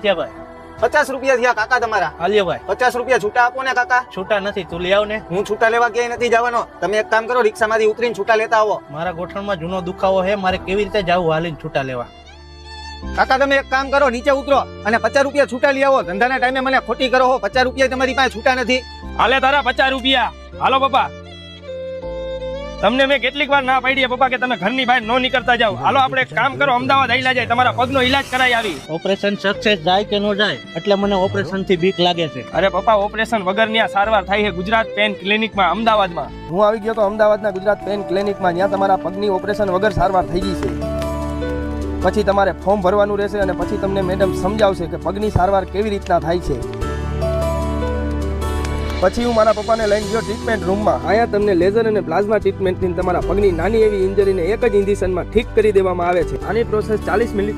થયા ભાઈ? 50 રૂપિયા થયા કાકા તમારા. હાલ્યો ભાઈ. 50 રૂપિયા છૂટા આપો ને કાકા. છૂટા નથી, તું લઈ આવ ને. હું છૂટા લેવા ક્યાંય નથી જવાનો. તમે એક કામ કરો, રિક્ષામાંથી ઉતરીને છૂટા લેતા આવો. મારા ગોઠણમાં જૂનો દુખાવો છે, મારે કેવી રીતે જાવું હાલીને છૂટા લેવા? કાકા તમે એક કામ કરો, નીચે ઉતરો અને 50 રૂપિયા છૂટા લઈ આવો. ધંધાના ટાઈમે મને ખોટી કરો હો. 50 રૂપિયા તમારી પાસે છૂટા નથી. હાલે તારા 50 રૂપિયા. હાલો પપ્પા, તમને મેં કેટલીક વાર ના પાડી પપ્પા કે તમે ઘરની બહાર નો નીકળતા જાવ. હાલો આપણે એક કામ કરો, અમદાવાદ આઈલા જાય, તમારા પગનો ઈલાજ કરાવી આવી. ઓપરેશન સક્સેસ જાય કે નો જાય એટલે મને ઓપરેશન થી બીક લાગે છે. અરે પપ્પા, ઓપરેશન વગરની આ સારવાર થાય છે ગુજરાત પેન ક્લિનિકમાં અમદાવાદમાં. હું આવી ગયો તો અમદાવાદના ગુજરાત પેન ક્લિનિકમાં, જ્યાં તમારા પગની ઓપરેશન વગર સારવાર થઈ ગઈ છે. પછી તમારે ફોર્મ ભરવાનું રહેશે અને પછી તમને મેડમ સમજાવશે કે પગની સારવાર કેવી રીતના થાય છે. પછી હું મારા પપ્પાને લઈને ગયો ટ્રીટમેન્ટ રૂમમાં. અહીંયા તમને લેઝર અને પ્લાઝમા ટ્રીટમેન્ટથી તમારા પગની નાની એવી ઇન્જરીને એક જ ઇન્જેક્શનમાં ઠીક કરી દેવામાં આવે છે. આની પ્રોસેસ 40 મિનિટ